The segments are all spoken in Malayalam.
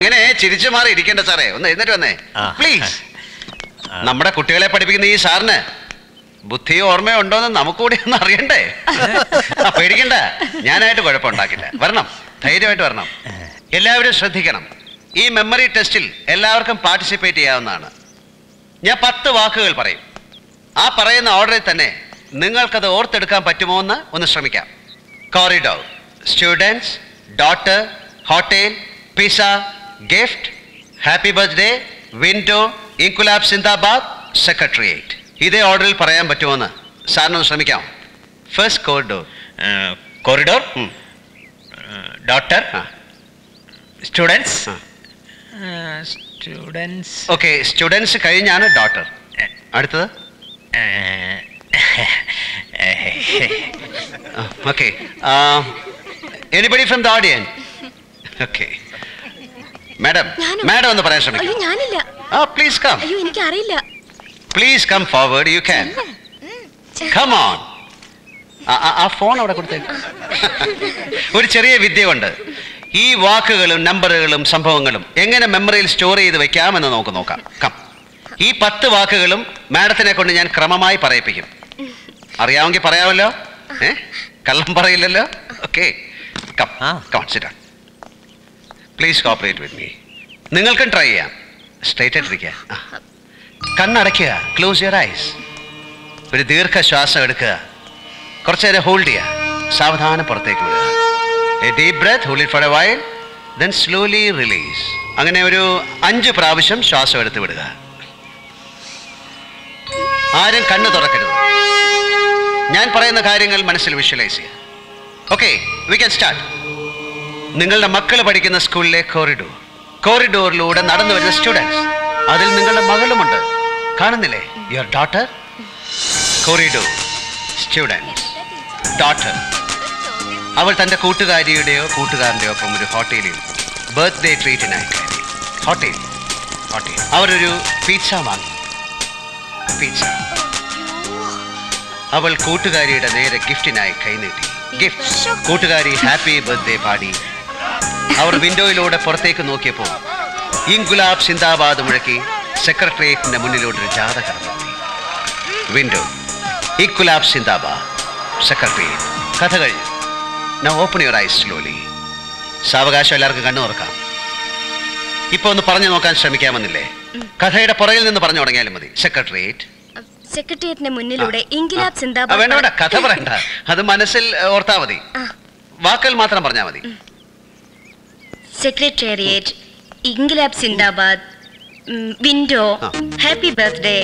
അങ്ങനെ ചിരിച്ചു മാറി ഇരിക്കേണ്ട സാറേ, ഒന്ന് എഴുന്നേറ്റ് വന്നേ പ്ലീസ്. നമ്മുടെ കുട്ടികളെ പഠിപ്പിക്കുന്ന ഈ സാറിന് ബുദ്ധിയോ ഓർമ്മയോ ഉണ്ടോന്ന് നമുക്ക് കൂടി ഒന്ന് അറിയണ്ടേ? പേടിക്കണ്ട, ഞാനായിട്ട് കുഴപ്പമുണ്ടാക്കില്ല. വരണം, ധൈര്യമായിട്ട് വരണം. എല്ലാവരും ശ്രദ്ധിക്കണം, ഈ മെമ്മറി ടെസ്റ്റിൽ എല്ലാവർക്കും പാർട്ടിസിപ്പേറ്റ് ചെയ്യാവുന്നതാണ്. ഞാൻ 10 വാക്കുകൾ പറയും. ആ പറയുന്ന ഓർഡറിൽ തന്നെ നിങ്ങൾക്കത് ഓർത്തെടുക്കാൻ പറ്റുമോ എന്ന് ഒന്ന് ശ്രമിക്കാം. Corridor, students, daughter, hotel, pizza, gift, happy birthday, window, ഇൻകുലാബ് സിന്ദാബാദ്, സെക്രട്ടേറിയറ്റ്. ഇതേ ഓർഡറിൽ പറയാൻ പറ്റുമോ എന്ന് സാറിനൊന്ന് ശ്രമിക്കാം. First corridor. Corridor, daughter, students. Students. Okay, students കഴിഞ്ഞാണ് ഡോട്ടർ. അടുത്തത് okay. Anybody from the audience? Okay, madam ഒന്ന് പറയാൻ ശ്രമിക്കും. Please come. എനിക്കറിയില്ല. Please come forward. You can. Come on. ആ ഫോൺ അവിടെ കൊടുത്തേക്ക്. ഒരു ചെറിയ വിദ്യ കൊണ്ട് ഈ വാക്കുകളും നമ്പറുകളും സംഭവങ്ങളും എങ്ങനെ മെമ്മറിയിൽ സ്റ്റോർ ചെയ്ത് വെക്കാമെന്ന് നമുക്ക് നോക്കാം. കം. ഈ 10 വാക്കുകളും മാഡത്തിനെ കൊണ്ട് ഞാൻ ക്രമമായി പറയിപ്പിക്കും. അറിയാമെങ്കിൽ പറയാമല്ലോ, കള്ളം പറയില്ലല്ലോ. Okay, come come sit down. Please cooperate with me. നിങ്ങൾക്കും ട്രൈ ചെയ്യാം. സ്ട്രൈറ്റ് ആയിട്ടിരിക്കുക, കണ്ണടയ്ക്കുക, ക്ലോസ് യുവർ ഐസ്. ഒരു ദീർഘശ്വാസം എടുക്കുക, കുറച്ചു നേരം ഹോൾഡ് ചെയ്യുക, സാവധാനം പുറത്തേക്ക് വിടുക. A deep breath, hold it for a while, then slowly release. അങ്ങനെ ഒരു 5 പ്രാവശ്യം ശ്വാസം എടുത്ത് വിടുക. ആരും കണ്ണ് തുറക്കരുത്. ഞാൻ പറയുന്ന കാര്യങ്ങൾ മനസ്സിൽ വിഷ്വലൈസ് ചെയ്യുക. Okay, we can start. നിങ്ങളുടെ മക്കൾ പഠിക്കുന്ന സ്കൂളിലെ കോറിഡോറിലൂടെ നടന്നു വരുന്ന സ്റ്റുഡൻസ്, അതിൽ നിങ്ങളുടെ മകളുമുണ്ട്, കാണുന്നില്ലേ? Your daughter. Corridor, students, daughter. അവൾ തൻ്റെ കൂട്ടുകാരിയുടെയോ കൂട്ടുകാരൻ്റെയോ ഒപ്പം ഒരു ഹോട്ടലിൽ ബർത്ത്ഡേ ട്രീറ്റിനായി കയറി. ഹോട്ടൽ അവരൊരു പിസ്സ വാങ്ങി. പിസ്സ. അവൾ കൂട്ടുകാരിയുടെ നേരെ ഗിഫ്റ്റിനായി കൈനീട്ടി. ഗിഫ്റ്റ്. കൂട്ടുകാരി ഹാപ്പി ബർത്ത്ഡേ പാടി. അവർ വിൻഡോയിലൂടെ പുറത്തേക്ക് നോക്കിയപ്പോൾ ഇൻകുലാബ് സിന്ദാബാദ് മുഴക്കി സെക്രട്ടേറിയറ്റിന്റെ മുന്നിലോട്ടൊരു ജാഥ കടന്നെത്തി. വിൻഡോ, ഇൻകുലാബ് സിന്ദാബാദ്, സെക്രട്ടേറിയറ്റ്. കഥ കഴിഞ്ഞു. Now open your eyes slowly. സാവകാശം എല്ലാവർക്കും കണ്ണു തുറക്കാം. ഇപ്പൊ ഒന്ന് പറഞ്ഞു നോക്കാൻ ശ്രമിക്കാമെന്നില്ലേ? കഥയുടെ പുറകിൽ നിന്ന് പറഞ്ഞു തുടങ്ങിയാലും മതി. സെക്രട്ടേറിയറ്റിന്റെ മുന്നിലൂടെ ഇൻകുലാബ് സിന്ദാബാദ്. വേണ്ട, കഥ പറയണ്ട, അത് മനസ്സിൽ ഓർത്താ മതി. വാക്കുകൾ മാത്രം പറഞ്ഞാൽ മതി. സെക്രട്ടേറിയറ്റ്, ഇൻകുലാബ് സിന്ദാബാദ്, window, happy birthday,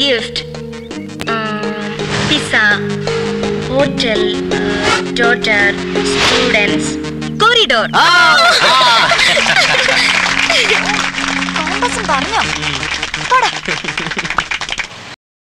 gift, pizza, hotel, daughter, students, corridor.